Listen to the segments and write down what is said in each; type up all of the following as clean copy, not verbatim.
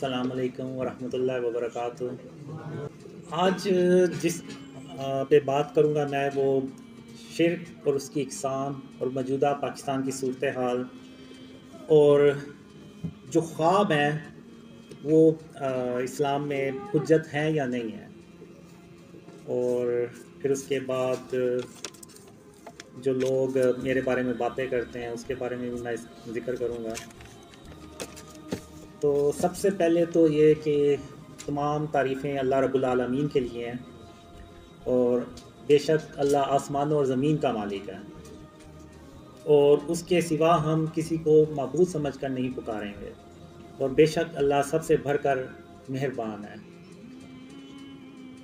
السلام علیکم ورحمۃ اللہ وبرکاتہ۔ آج جس پہ بات کروں گا میں وہ شرک اور اس کی اقسام اور موجودہ پاکستان کی صورتحال اور جو خواب ہیں وہ اسلام میں حجت ہیں یا نہیں ہیں، اور پھر اس کے بعد جو لوگ میرے بارے میں باتیں کرتے ہیں اس کے بارے میں بھی میں ذکر کروں گا۔ تو سب سے پہلے تو یہ کہ تمام تعریفیں اللہ رب العالمین کے لیے ہیں، اور بے شک اللہ آسمانوں اور زمین کا مالک ہے، اور اس کے سوا ہم کسی کو معبود سمجھ کر نہیں پکاریں گے، اور بے شک اللہ سب سے بڑھ کر مہربان ہے۔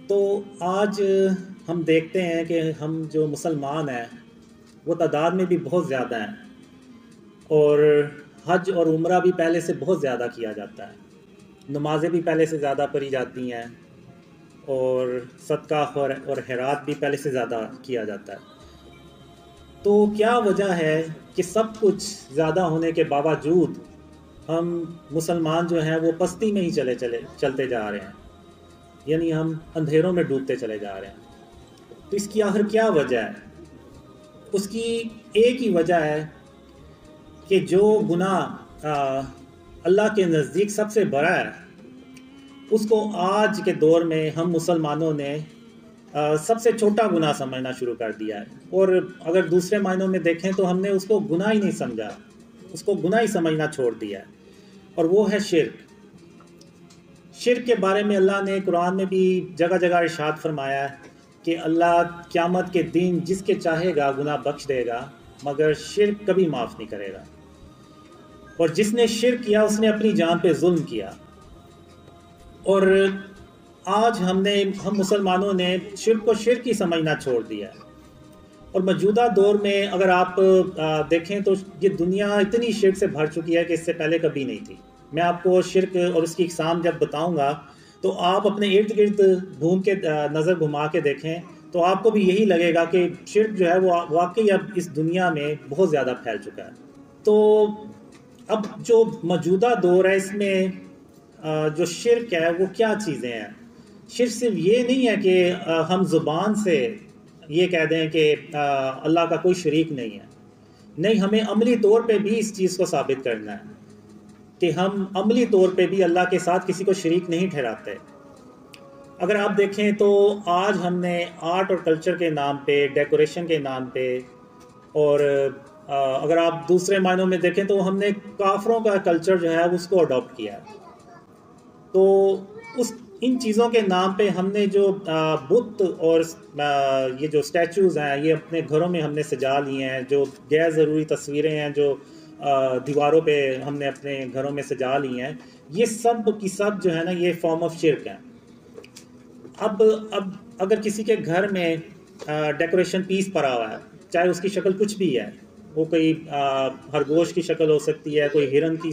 تو آج ہم دیکھتے ہیں کہ ہم جو مسلمان ہیں وہ تعداد میں بھی بہت زیادہ ہیں، اور حج اور عمرہ بھی پہلے سے بہت زیادہ کیا جاتا ہے، نمازیں بھی پہلے سے زیادہ پڑھی جاتی ہیں، اور صدقہ اور خیرات بھی پہلے سے زیادہ کیا جاتا ہے۔ تو کیا وجہ ہے کہ سب کچھ زیادہ ہونے کے باوجود ہم مسلمان جو ہیں وہ پستی میں ہی چلتے جا رہے ہیں، یعنی ہم اندھیروں میں ڈوبتے چلے جا رہے ہیں؟ تو اس کی آخر کیا وجہ ہے؟ اس کی ایک ہی وجہ ہے کہ جو گناہ اللہ کے نزدیک سب سے بڑا ہے اس کو آج کے دور میں ہم مسلمانوں نے سب سے چھوٹا گناہ سمجھنا شروع کر دیا ہے، اور اگر دوسرے معنوں میں دیکھیں تو ہم نے اس کو گناہ ہی نہیں سمجھا، اس کو گناہ ہی سمجھنا چھوڑ دیا ہے، اور وہ ہے شرک۔ شرک کے بارے میں اللہ نے قرآن میں بھی جگہ جگہ ارشاد فرمایا ہے کہ اللہ قیامت کے دن جس کے چاہے گا گناہ بخش دے گا، مگر شرک کبھی معاف نہیں کرے گا، اور جس نے شرک کیا اس نے اپنی جان پہ ظلم کیا۔ اور آج ہم مسلمانوں نے شرک کو شرک ہی سمجھنا چھوڑ دیا ہے، اور موجودہ دور میں اگر آپ دیکھیں تو یہ دنیا اتنی شرک سے بھر چکی ہے کہ اس سے پہلے کبھی نہیں تھی۔ میں آپ کو شرک اور اس کی اقسام جب بتاؤں گا تو آپ اپنے ارد گرد گھوم کے نظر گھما کے دیکھیں تو آپ کو بھی یہی لگے گا کہ شرک جو ہے وہ واقعی اب اس دنیا میں بہت زیادہ پھیل چکا ہے۔ تو اب جو موجودہ دور ہے اس میں جو شرک ہے وہ کیا چیزیں ہیں؟ شرک صرف یہ نہیں ہے کہ ہم زبان سے یہ کہہ دیں کہ اللہ کا کوئی شریک نہیں ہے، نہیں، ہمیں عملی طور پہ بھی اس چیز کو ثابت کرنا ہے کہ ہم عملی طور پہ بھی اللہ کے ساتھ کسی کو شریک نہیں ٹھہراتے۔ اگر آپ دیکھیں تو آج ہم نے آرٹ اور کلچر کے نام پہ، ڈیکوریشن کے نام پہ، اور اگر آپ دوسرے معنوں میں دیکھیں تو ہم نے کافروں کا کلچر جو ہے اس کو اڈاپٹ کیا ہے۔ تو ان چیزوں کے نام پہ ہم نے جو بت اور یہ جو اسٹیچوز ہیں یہ اپنے گھروں میں ہم نے سجا لیے ہیں، جو غیر ضروری تصویریں ہیں جو دیواروں پہ ہم نے اپنے گھروں میں سجا لی ہیں، یہ سب کی سب جو ہے نا یہ فارم آف شرک ہیں۔ اب اگر کسی کے گھر میں ڈیکوریشن پیس پڑا ہوا ہے، چاہے اس کی شکل کچھ بھی ہے، وہ کوئی خرگوش کی شکل ہو سکتی ہے، کوئی ہرن کی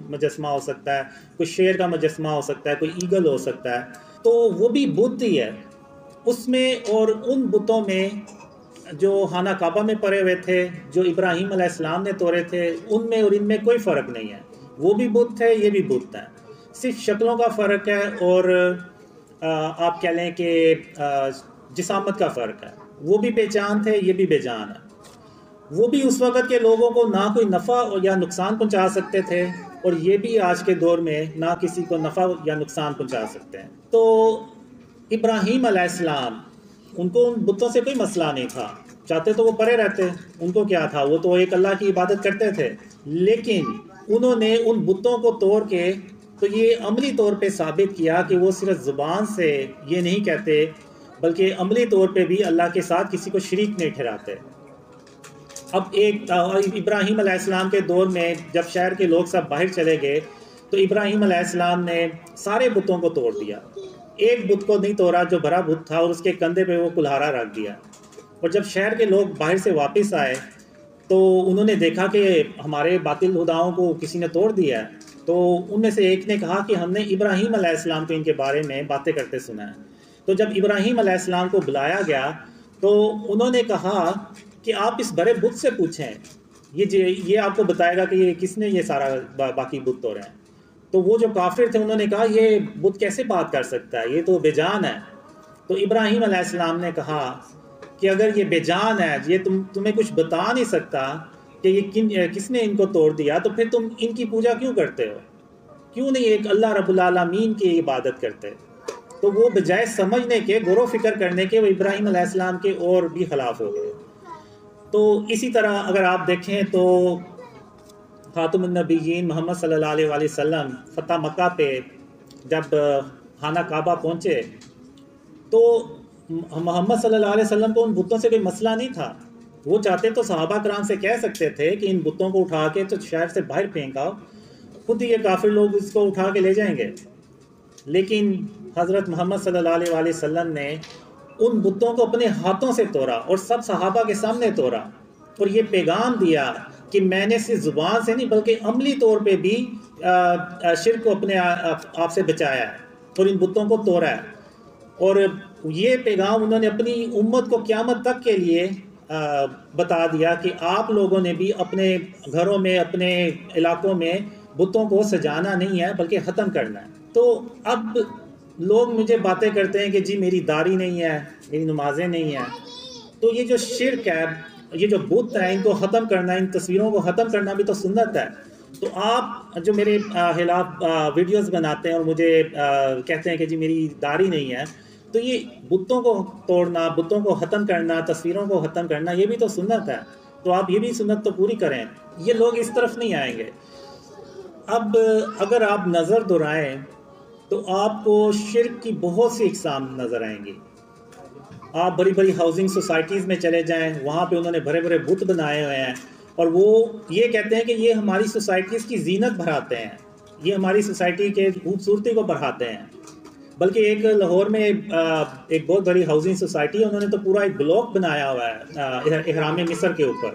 مجسمہ ہو سکتا ہے، کوئی شیر کا مجسمہ ہو سکتا ہے، کوئی ایگل ہو سکتا ہے، تو وہ بھی بت ہی ہے اس میں۔ اور ان بتوں میں جو خانہ کعبہ میں پڑے ہوئے تھے، جو ابراہیم علیہ السلام نے توڑے تھے، ان میں اور ان میں کوئی فرق نہیں ہے، وہ بھی بت ہے، یہ بھی بت ہے، صرف شکلوں کا فرق ہے، اور آپ کہہ لیں کہ جسامت کا فرق ہے۔ وہ بھی بے جان تھے، یہ بھی بے جان ہے۔ وہ بھی اس وقت کے لوگوں کو نہ کوئی نفع یا نقصان پہنچا سکتے تھے، اور یہ بھی آج کے دور میں نہ کسی کو نفع یا نقصان پہنچا سکتے ہیں۔ تو ابراہیم علیہ السلام، ان کو ان بتوں سے کوئی مسئلہ نہیں تھا، چاہتے تو وہ پرے رہتے، ان کو کیا تھا، وہ تو ایک اللہ کی عبادت کرتے تھے، لیکن انہوں نے ان بتوں کو توڑ کے تو یہ عملی طور پہ ثابت کیا کہ وہ صرف زبان سے یہ نہیں کہتے بلکہ عملی طور پہ بھی اللہ کے ساتھ کسی کو شریک نہیں ٹھہراتے۔ اب ابراہیم علیہ السلام کے دور میں جب شہر کے لوگ سب باہر چلے گئے تو ابراہیم علیہ السلام نے سارے بتوں کو توڑ دیا، ایک بت کو نہیں توڑا جو بڑا بت تھا، اور اس کے کندھے پہ وہ کلہارا رکھ دیا۔ اور جب شہر کے لوگ باہر سے واپس آئے تو انہوں نے دیکھا کہ ہمارے باطل خداؤں کو کسی نے توڑ دیا ہے، تو ان میں سے ایک نے کہا کہ ہم نے ابراہیم علیہ السلام کو ان کے بارے میں باتیں کرتے سنا ہے۔ تو جب ابراہیم علیہ السلام کو بلایا گیا تو انہوں نے کہا کہ آپ اس بڑے بت سے پوچھیں، یہ آپ کو بتائے گا کہ یہ کس نے یہ سارا باقی بت توڑے ہیں۔ تو وہ جو کافر تھے انہوں نے کہا یہ بت کیسے بات کر سکتا ہے، یہ تو بے جان ہے۔ تو ابراہیم علیہ السلام نے کہا کہ اگر یہ بے جان ہے، یہ تمہیں کچھ بتا نہیں سکتا کہ یہ کس نے ان کو توڑ دیا، تو پھر تم ان کی پوجا کیوں کرتے ہو؟ کیوں نہیں ایک اللہ رب العالمین کی عبادت کرتے؟ تو وہ بجائے سمجھنے کے، غور و فکر کرنے کے، وہ ابراہیم علیہ السلام کے اور بھی خلاف ہو گئے۔ تو اسی طرح اگر آپ دیکھیں تو خاتم النبیین محمد صلی اللہ علیہ وآلہ وسلم فتح مکہ پہ جب خانہ کعبہ پہنچے تو محمد صلی اللہ علیہ وسلم کو ان بتوں سے کوئی مسئلہ نہیں تھا۔ وہ چاہتے تو صحابہ کرام سے کہہ سکتے تھے کہ ان بتوں کو اٹھا کے تو شہر سے باہر پھینک آؤ، خود ہی یہ کافر لوگ اس کو اٹھا کے لے جائیں گے، لیکن حضرت محمد صلی اللہ علیہ وآلہ وسلم نے ان بتوں کو اپنے ہاتھوں سے توڑا اور سب صحابہ کے سامنے توڑا، اور یہ پیغام دیا کہ میں نے صرف زبان سے نہیں بلکہ عملی طور پہ بھی شرک کو اپنے آپ سے بچایا ہے اور ان بتوں کو توڑا ہے۔ اور یہ پیغام انہوں نے اپنی امت کو قیامت تک کے لیے بتا دیا کہ آپ لوگوں نے بھی اپنے گھروں میں، اپنے علاقوں میں بتوں کو سجانا نہیں ہے بلکہ ختم کرنا ہے۔ تو اب لوگ مجھے باتیں کرتے ہیں کہ جی میری داڑھی نہیں ہے، میری نمازیں نہیں ہیں، تو یہ جو شرک ہے، یہ جو بت ہیں، ان کو ختم کرنا، ان تصویروں کو ختم کرنا بھی تو سنت ہے۔ تو آپ جو میرے خلاف ویڈیوز بناتے ہیں اور مجھے کہتے ہیں کہ جی میری داڑھی نہیں ہے، تو یہ بتوں کو توڑنا، بتوں کو ختم کرنا، تصویروں کو ختم کرنا، یہ بھی تو سنت ہے۔ تو آپ یہ بھی سنت تو پوری کریں۔ یہ لوگ اس طرف نہیں آئیں گے۔ اب اگر آپ نظر دہرائیں تو آپ کو شرک کی بہت سی اقسام نظر آئیں گی۔ آپ بڑی بڑی ہاؤسنگ سوسائٹیز میں چلے جائیں، وہاں پہ انہوں نے بڑے بڑے بت بنائے ہوئے ہیں، اور وہ یہ کہتے ہیں کہ یہ ہماری سوسائٹیز کی زینت بڑھاتے ہیں، یہ ہماری سوسائٹی کے خوبصورتی کو بڑھاتے ہیں۔ بلکہ ایک لاہور میں ایک بہت بڑی ہاؤسنگ سوسائٹی ہے، انہوں نے تو پورا ایک بلاک بنایا ہوا ہے احرام مصر کے اوپر،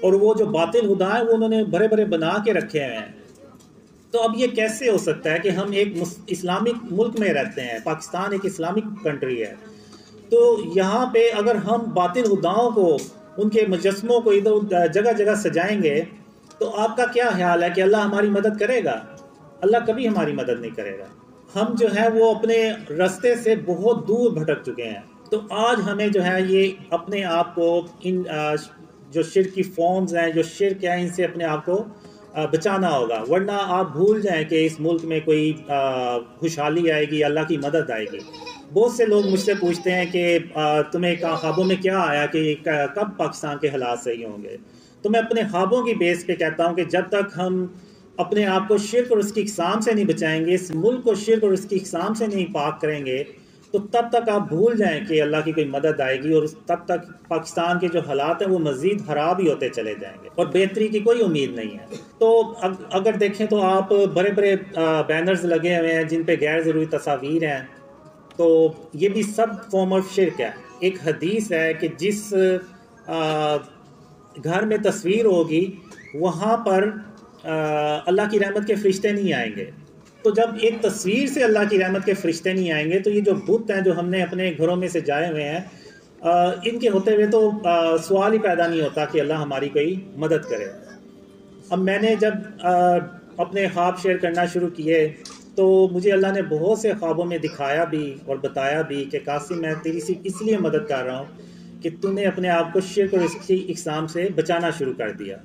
اور وہ جو باطل خدا ہیں وہ انہوں نے بڑے بڑے بنا کے رکھے ہوئے ہیں۔ تو اب یہ کیسے ہو سکتا ہے کہ ہم ایک اسلامک ملک میں رہتے ہیں، پاکستان ایک اسلامک کنٹری ہے، تو یہاں پہ اگر ہم باطل خداؤں کو، ان کے مجسموں کو ادھر جگہ جگہ سجائیں گے، تو آپ کا کیا خیال ہے کہ اللہ ہماری مدد کرے گا؟ اللہ کبھی ہماری مدد نہیں کرے گا۔ ہم جو ہے وہ اپنے راستے سے بہت دور بھٹک چکے ہیں۔ تو آج ہمیں جو ہے یہ اپنے آپ کو ان جو شرک کی فارمز ہیں، جو شرک ہیں، ان سے اپنے آپ کو بچانا ہوگا، ورنہ آپ بھول جائیں کہ اس ملک میں کوئی خوشحالی آئے گی، اللہ کی مدد آئے گی۔ بہت سے لوگ مجھ سے پوچھتے ہیں کہ تمہیں خوابوں میں کیا آیا کہ کب پاکستان کے حالات صحیح ہوں گے؟ تو میں اپنے خوابوں کی بیس پہ کہتا ہوں کہ جب تک ہم اپنے آپ کو شرک اور اس کی اقسام سے نہیں بچائیں گے، اس ملک کو شرک اور اس کی اقسام سے نہیں پاک کریں گے، تو تب تک آپ بھول جائیں کہ اللہ کی کوئی مدد آئے گی، اور تب تک پاکستان کے جو حالات ہیں وہ مزید خراب ہی ہوتے چلے جائیں گے، اور بہتری کی کوئی امید نہیں ہے۔ تو اگر دیکھیں تو آپ بڑے بڑے بینرز لگے ہوئے ہیں جن پہ غیر ضروری تصاویر ہیں، تو یہ بھی سب فارم آف شرک ہے۔ ایک حدیث ہے کہ جس گھر میں تصویر ہوگی وہاں پر اللہ کی رحمت کے فرشتے نہیں آئیں گے۔ تو جب ایک تصویر سے اللہ کی رحمت کے فرشتے نہیں آئیں گے، تو یہ جو بت ہیں جو ہم نے اپنے گھروں میں سے جائے ہوئے ہیں، ان کے ہوتے ہوئے تو سوال ہی پیدا نہیں ہوتا کہ اللہ ہماری کوئی مدد کرے۔ اب میں نے جب اپنے خواب شیئر کرنا شروع کیے تو مجھے اللہ نے بہت سے خوابوں میں دکھایا بھی اور بتایا بھی کہ قاسم میں تیری صرف اس لیے مدد کر رہا ہوں کہ تو نے اپنے آپ کو شرک اور اس کی اقسام سے بچانا شروع کر دیا۔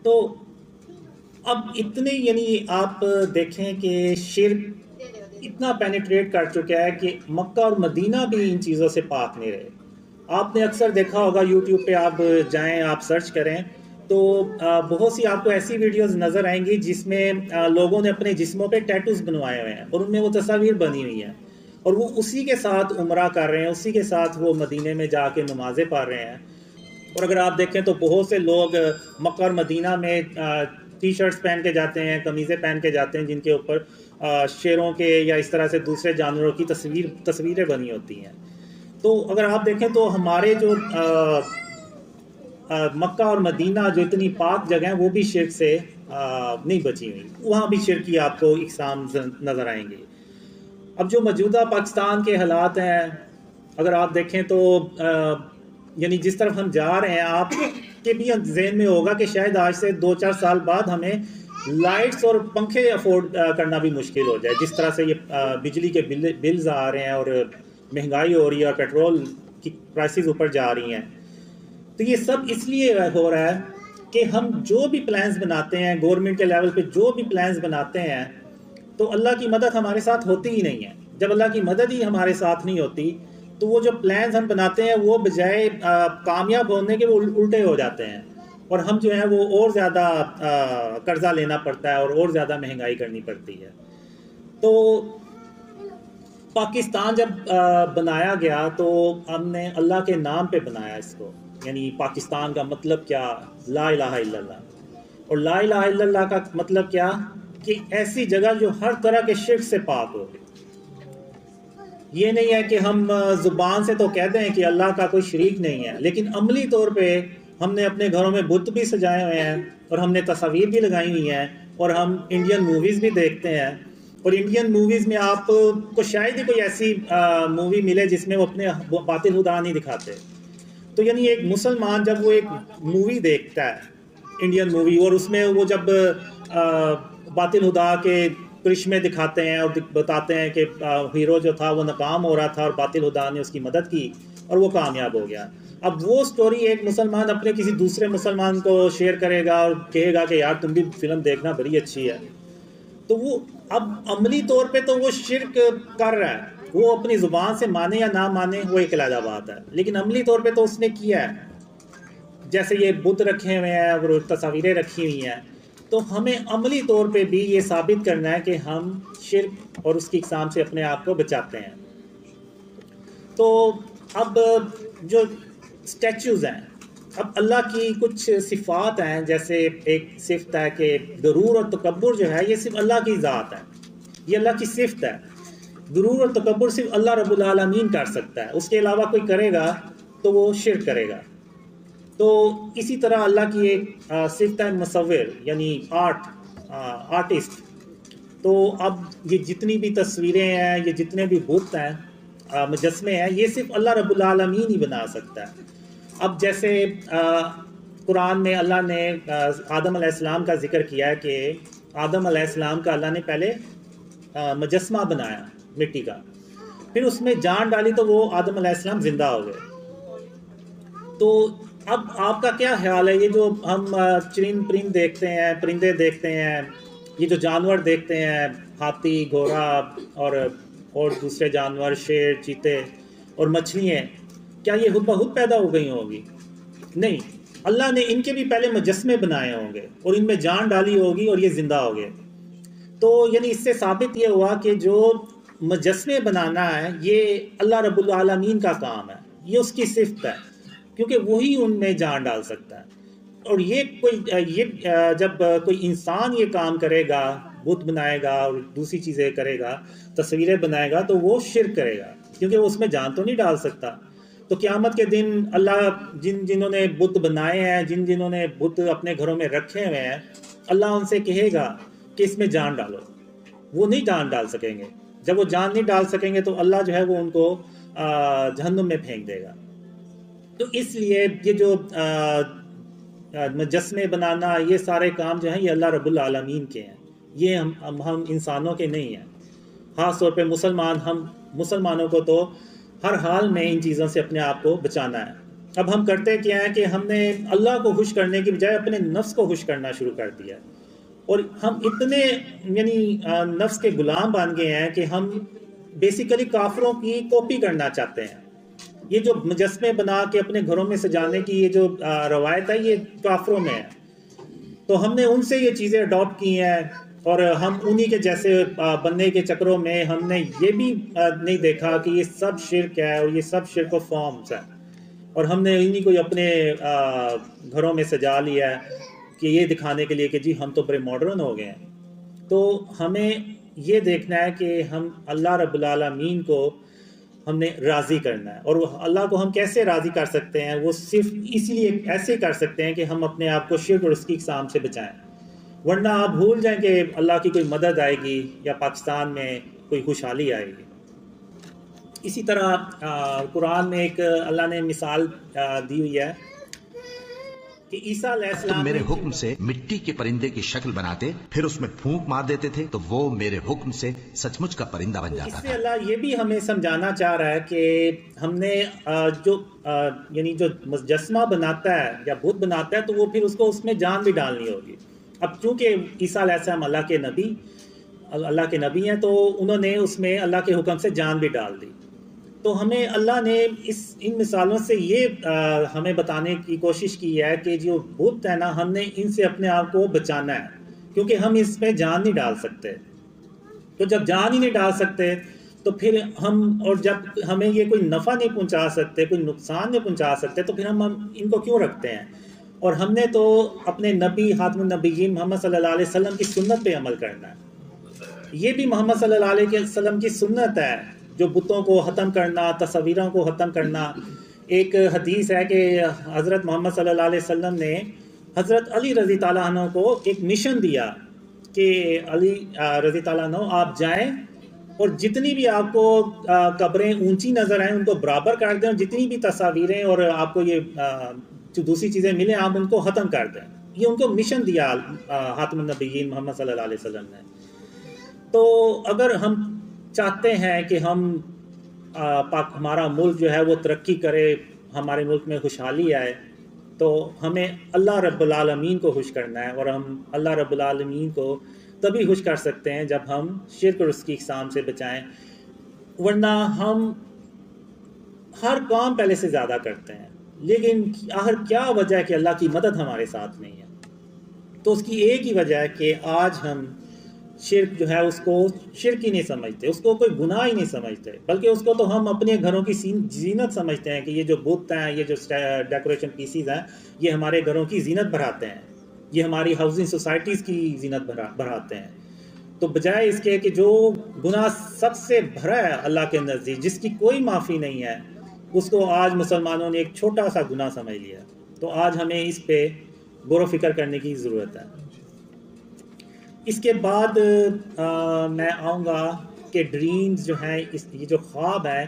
تو اب اتنے یعنی آپ دیکھیں کہ شرک اتنا پینیٹریٹ کر چکا ہے کہ مکہ اور مدینہ بھی ان چیزوں سے پاک نہیں رہے۔ آپ نے اکثر دیکھا ہوگا یوٹیوب پہ آپ جائیں، آپ سرچ کریں تو بہت سی آپ کو ایسی ویڈیوز نظر آئیں گی جس میں لوگوں نے اپنے جسموں پہ ٹیٹوز بنوائے ہوئے ہیں اور ان میں وہ تصاویر بنی ہوئی ہیں، اور وہ اسی کے ساتھ عمرہ کر رہے ہیں، اسی کے ساتھ وہ مدینے میں جا کے نمازیں پڑھ رہے ہیں۔ اور اگر آپ دیکھیں تو بہت سے لوگ مکہ اور مدینہ میں ٹی شرٹس پہن کے جاتے ہیں، قمیضیں پہن کے جاتے ہیں جن کے اوپر شیروں کے یا اس طرح سے دوسرے جانوروں کی تصویریں بنی ہوتی ہیں۔ تو اگر آپ دیکھیں تو ہمارے جو مکہ اور مدینہ جو اتنی پاک جگہ ہیں وہ بھی شرک سے نہیں بچی ہوئی، وہاں بھی شرک کی آپ کو اقسام نظر آئیں گے۔ اب جو موجودہ پاکستان کے حالات ہیں اگر آپ دیکھیں تو یعنی جس طرف ہم جا رہے ہیں، آپ کے بھی ذہن میں ہوگا کہ شاید آج سے 2-4 سال بعد ہمیں لائٹس اور پنکھے افورڈ کرنا بھی مشکل ہو جائے، جس طرح سے یہ بجلی کے بلز آ رہے ہیں اور مہنگائی ہو رہی ہے اور پیٹرول کی پرائسز اوپر جا رہی ہیں. تو یہ سب اس لیے ہو رہا ہے کہ ہم جو بھی پلانز بناتے ہیں گورنمنٹ کے لیول پہ، جو بھی پلانز بناتے ہیں، تو اللہ کی مدد ہمارے ساتھ ہوتی ہی نہیں ہے. جب اللہ کی مدد ہی ہمارے ساتھ نہیں ہوتی تو وہ جو پلانز ہم بناتے ہیں وہ بجائے کامیاب ہونے کے وہ الٹے ہو جاتے ہیں، اور ہم جو ہیں وہ اور زیادہ قرضہ لینا پڑتا ہے اور زیادہ مہنگائی کرنی پڑتی ہے. تو پاکستان جب بنایا گیا تو ہم نے اللہ کے نام پہ بنایا اس کو، یعنی پاکستان کا مطلب کیا؟ لا الہ الا اللہ. اور لا الہ الا اللہ کا مطلب کیا؟ کہ ایسی جگہ جو ہر طرح کے شرک سے پاک ہو. یہ نہیں ہے کہ ہم زبان سے تو کہتے ہیں کہ اللہ کا کوئی شریک نہیں ہے، لیکن عملی طور پہ ہم نے اپنے گھروں میں بت بھی سجائے ہوئے ہیں اور ہم نے تصاویر بھی لگائی ہوئی ہیں، اور ہم انڈین موویز بھی دیکھتے ہیں. اور انڈین موویز میں آپ کو شاید ہی کوئی ایسی مووی ملے جس میں وہ اپنے باطل خدا نہیں دکھاتے. تو یعنی ایک مسلمان جب وہ ایک مووی دیکھتا ہے انڈین مووی، اور اس میں وہ جب باطل خدا کے کرشمے دکھاتے ہیں اور بتاتے ہیں کہ ہیرو جو تھا وہ ناکام ہو رہا تھا اور باطل خدا نے اس کی مدد کی اور وہ کامیاب ہو گیا، اب وہ سٹوری ایک مسلمان اپنے کسی دوسرے مسلمان کو شیئر کرے گا اور کہے گا کہ یار تم بھی فلم دیکھنا، بڑی اچھی ہے. تو وہ اب عملی طور پہ تو وہ شرک کر رہا ہے، وہ اپنی زبان سے مانے یا نہ مانے وہ ایک علیحدہ بات ہے، لیکن عملی طور پہ تو اس نے کیا ہے. جیسے یہ بت رکھے ہوئے ہیں اور تصاویریں رکھی ہوئی ہیں، تو ہمیں عملی طور پہ بھی یہ ثابت کرنا ہے کہ ہم شرک اور اس کی اقسام سے اپنے آپ کو بچاتے ہیں. تو اب جو اسٹیچوز ہیں، اب اللہ کی کچھ صفات ہیں، جیسے ایک صفت ہے کہ غرور اور تکبر جو ہے یہ صرف اللہ کی ذات ہے، یہ اللہ کی صفت ہے. غرور اور تکبر صرف اللہ رب العالمین کر سکتا ہے، اس کے علاوہ کوئی کرے گا تو وہ شرک کرے گا. تو اسی طرح اللہ کی ایک صفت ہے مصور، یعنی آرٹسٹ. تو اب یہ جتنی بھی تصویریں ہیں، یہ جتنے بھی بت ہیں، مجسمے ہیں، یہ صرف اللہ رب العالمین ہی بنا سکتا ہے. اب جیسے قرآن میں اللہ نے آدم علیہ السلام کا ذکر کیا ہے کہ آدم علیہ السلام کا اللہ نے پہلے مجسمہ بنایا مٹی کا، پھر اس میں جان ڈالی تو وہ آدم علیہ السلام زندہ ہو گئے. تو اب آپ کا کیا خیال ہے، یہ جو ہم چرند دیکھتے ہیں، پرندے دیکھتے ہیں، یہ جو جانور دیکھتے ہیں، ہاتھی، گھوڑا اور دوسرے جانور، شیر، چیتے اور مچھلیاں، کیا یہ خود بخود پیدا ہو گئی ہوگی؟ نہیں، اللہ نے ان کے بھی پہلے مجسمے بنائے ہوں گے اور ان میں جان ڈالی ہوگی اور یہ زندہ ہو گئے. تو یعنی اس سے ثابت یہ ہوا کہ جو مجسمے بنانا ہے یہ اللہ رب العالمین کا کام ہے، یہ اس کی صفت ہے، کیونکہ وہی ان میں جان ڈال سکتا ہے. اور جب کوئی انسان یہ کام کرے گا، بت بنائے گا اور دوسری چیزیں کرے گا، تصویریں بنائے گا، تو وہ شرک کرے گا، کیونکہ وہ اس میں جان تو نہیں ڈال سکتا. تو قیامت کے دن اللہ جنہوں نے بت بنائے ہیں، جنہوں نے بت اپنے گھروں میں رکھے ہوئے ہیں، اللہ ان سے کہے گا کہ اس میں جان ڈالو. وہ نہیں جان ڈال سکیں گے. جب وہ جان نہیں ڈال سکیں گے تو اللہ جو ہے وہ ان کو جہنم میں پھینک دے گا. تو اس لیے یہ جو مجسمے بنانا، یہ سارے کام جو ہیں یہ اللہ رب العالمین کے ہیں، یہ ہم انسانوں کے نہیں ہیں. خاص طور پہ ہم مسلمانوں کو تو ہر حال میں ان چیزوں سے اپنے آپ کو بچانا ہے. اب ہم کرتے کیا ہے کہ ہم نے اللہ کو خوش کرنے کی بجائے اپنے نفس کو خوش کرنا شروع کر دیا، اور ہم اتنے یعنی نفس کے غلام بن گئے ہیں کہ ہم بیسیکلی کافروں کی کاپی کرنا چاہتے ہیں. یہ جو مجسمے بنا کے اپنے گھروں میں سجانے کی یہ جو روایت ہے یہ کافروں میں ہے. تو ہم نے ان سے یہ چیزیں اڈاپٹ کی ہیں، اور ہم انہی کے جیسے بننے کے چکروں میں ہم نے یہ بھی نہیں دیکھا کہ یہ سب شرک ہے اور یہ سب شرک و فارمز ہے، اور ہم نے انہی کو اپنے گھروں میں سجا لیا ہے کہ یہ دکھانے کے لیے کہ جی ہم تو بڑے ماڈرن ہو گئے ہیں. تو ہمیں یہ دیکھنا ہے کہ ہم اللہ رب العالمین کو ہم نے راضی کرنا ہے. اور اللہ کو ہم کیسے راضی کر سکتے ہیں؟ وہ صرف اس لیے ایسے کر سکتے ہیں کہ ہم اپنے آپ کو شرک اور اس کی اقسام سے بچائیں، ورنہ آپ بھول جائیں کہ اللہ کی کوئی مدد آئے گی یا پاکستان میں کوئی خوشحالی آئے گی. اسی طرح قرآن میں ایک اللہ نے مثال دی ہوئی ہے کہ عیسیٰ علیہ تم السلام میرے نے حکم سے مٹی کے پرندے کی شکل بناتے، پھر اس میں پھونک مار دیتے تھے تو وہ میرے حکم سے سچ مچ کا پرندہ بن اس جاتا سے تھا۔ اللہ یہ بھی ہمیں سمجھانا چاہ رہا ہے کہ ہم نے یعنی جو مجسمہ بناتا ہے یا بت بناتا ہے تو وہ پھر اس کو اس میں جان بھی ڈالنی ہوگی۔ اب چونکہ عیسیٰ علیہ السلام اللہ کے نبی ہیں، تو انہوں نے اس میں اللہ کے حکم سے جان بھی ڈال دی۔ تو ہمیں اللہ نے ان مثالوں سے یہ ہمیں بتانے کی کوشش کی ہے کہ جو بت ہے نا، ہم نے ان سے اپنے آپ کو بچانا ہے، کیونکہ ہم اس میں جان نہیں ڈال سکتے۔ تو جب جان ہی نہیں ڈال سکتے تو پھر اور جب ہمیں یہ کوئی نفع نہیں پہنچا سکتے، کوئی نقصان نہیں پہنچا سکتے، تو پھر ہم ان کو کیوں رکھتے ہیں؟ اور ہم نے تو اپنے نبی خاتم النبیین محمد صلی اللہ علیہ وسلم کی سنت پہ عمل کرنا ہے۔ یہ بھی محمد صلی اللہ علیہ وسلم کی سنت ہے، جو بتوں کو ختم کرنا، تصویروں کو ختم کرنا۔ ایک حدیث ہے کہ حضرت محمد صلی اللہ علیہ وسلم نے حضرت علی رضی اللہ عنہ کو ایک مشن دیا کہ علی رضی اللہ عنہ آپ جائیں اور جتنی بھی آپ کو قبریں اونچی نظر آئیں ان کو برابر کر دیں، اور جتنی بھی تصاویریں اور آپ کو یہ جو دوسری چیزیں ملیں آپ ان کو ختم کر دیں۔ یہ ان کو مشن دیا خاتم النبیین محمد صلی اللہ علیہ وسلم نے۔ تو اگر ہم چاہتے ہیں کہ ہمارا ملک جو ہے وہ ترقی کرے، ہمارے ملک میں خوشحالی آئے، تو ہمیں اللہ رب العالمین کو خوش کرنا ہے، اور ہم اللہ رب العالمین کو تبھی خوش کر سکتے ہیں جب ہم شرک اور اس کی اقسام سے بچائیں، ورنہ ہم ہر کام پہلے سے زیادہ کرتے ہیں، لیکن آخر کیا وجہ ہے کہ اللہ کی مدد ہمارے ساتھ نہیں ہے؟ تو اس کی ایک ہی وجہ ہے کہ آج ہم شرک جو ہے اس کو شرک ہی نہیں سمجھتے، اس کو کوئی گناہ ہی نہیں سمجھتے، بلکہ اس کو تو ہم اپنے گھروں کی زینت سمجھتے ہیں کہ یہ جو بت ہیں، یہ جو ڈیکوریشن پیسیز ہیں، یہ ہمارے گھروں کی زینت بڑھاتے ہیں، یہ ہماری ہاؤسنگ سوسائٹیز کی زینت بڑھاتے ہیں۔ تو بجائے اس کے کہ جو گناہ سب سے بھرا ہے اللہ کے نزدیک، جس کی کوئی معافی نہیں ہے، اس کو آج مسلمانوں نے ایک چھوٹا سا گناہ سمجھ لیا۔ تو آج ہمیں اس پہ غور و فکر کرنے کی ضرورت ہے۔ اس کے بعد میں آؤں گا کہ ڈریمز جو ہیں، یہ جو خواب ہے،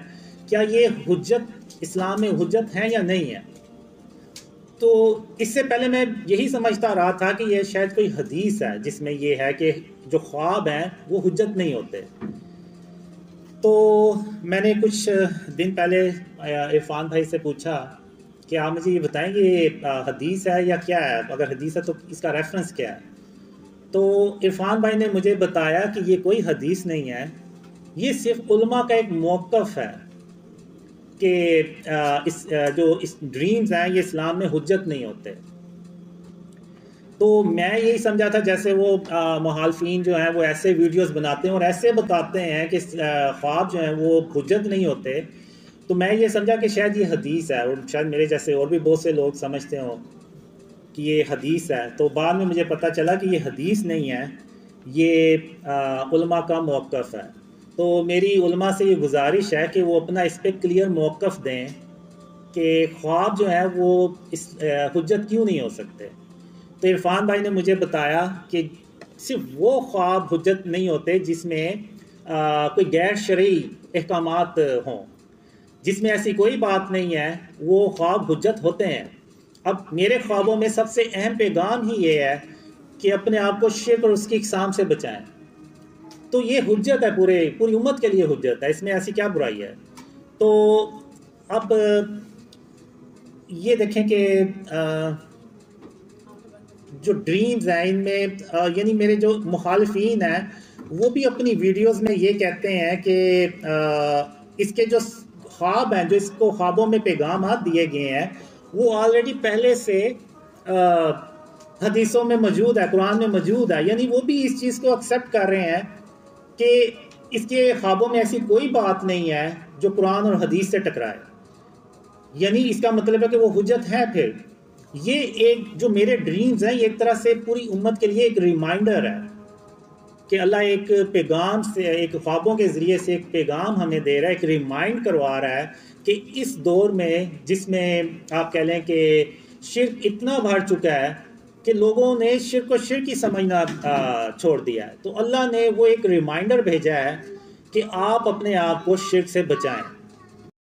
کیا یہ حجت اسلام میں حجت ہیں یا نہیں ہے؟ تو اس سے پہلے میں یہی سمجھتا رہا تھا کہ یہ شاید کوئی حدیث ہے جس میں یہ ہے کہ جو خواب ہیں وہ حجت نہیں ہوتے۔ تو میں نے کچھ دن پہلے عرفان بھائی سے پوچھا کہ آپ مجھے یہ بتائیں کہ یہ حدیث ہے یا کیا ہے، اگر حدیث ہے تو اس کا ریفرنس کیا ہے؟ تو عرفان بھائی نے مجھے بتایا کہ یہ کوئی حدیث نہیں ہے، یہ صرف علماء کا ایک موقف ہے کہ جو ڈریمز ہیں یہ اسلام میں حجت نہیں ہوتے۔ تو میں یہی سمجھا تھا جیسے وہ مخالفین جو ہیں وہ ایسے ویڈیوز بناتے ہیں اور ایسے بتاتے ہیں کہ خواب جو ہیں وہ حجت نہیں ہوتے، تو میں یہ سمجھا کہ شاید یہ حدیث ہے، اور شاید میرے جیسے اور بھی بہت سے لوگ سمجھتے ہوں کہ یہ حدیث ہے۔ تو بعد میں مجھے پتہ چلا کہ یہ حدیث نہیں ہے، یہ علماء کا موقف ہے۔ تو میری علماء سے یہ گزارش ہے کہ وہ اپنا اس پہ کلیئر موقف دیں کہ خواب جو ہے وہ حجت کیوں نہیں ہو سکتے۔ تو عرفان بھائی نے مجھے بتایا کہ صرف وہ خواب حجت نہیں ہوتے جس میں کوئی غیر شرعی احکامات ہوں، جس میں ایسی کوئی بات نہیں ہے، وہ خواب حجت ہوتے ہیں۔ اب میرے خوابوں میں سب سے اہم پیغام ہی یہ ہے کہ اپنے آپ کو شرک اور اس کی اقسام سے بچائیں، تو یہ حجت ہے، پوری امت کے لیے حجت ہے، اس میں ایسی کیا برائی ہے؟ تو اب یہ دیکھیں کہ جو ڈریمز ہیں ان میں یعنی میرے جو مخالفین ہیں وہ بھی اپنی ویڈیوز میں یہ کہتے ہیں کہ اس کے جو خواب ہیں، جو اس کو خوابوں میں پیغامات دیے گئے ہیں، وہ آلریڈی پہلے سے حدیثوں میں موجود ہے، قرآن میں موجود ہے، یعنی وہ بھی اس چیز کو ایکسیپٹ کر رہے ہیں کہ اس کے خوابوں میں ایسی کوئی بات نہیں ہے جو قرآن اور حدیث سے ٹکرائے، یعنی اس کا مطلب ہے کہ وہ حجت ہے۔ پھر یہ ایک جو میرے ڈریمز ہیں یہ ایک طرح سے پوری امت کے لیے ایک ریمائنڈر ہے کہ اللہ ایک پیغام سے، ایک خوابوں کے ذریعے سے ایک پیغام ہمیں دے رہا ہے، ایک ریمائنڈ کروا رہا ہے کہ اس دور میں جس میں آپ کہہ لیں کہ شرک اتنا بڑھ چکا ہے کہ لوگوں نے شرک کو شرک ہی سمجھنا چھوڑ دیا ہے، تو اللہ نے وہ ایک ریمائنڈر بھیجا ہے کہ آپ اپنے آپ کو شرک سے بچائیں۔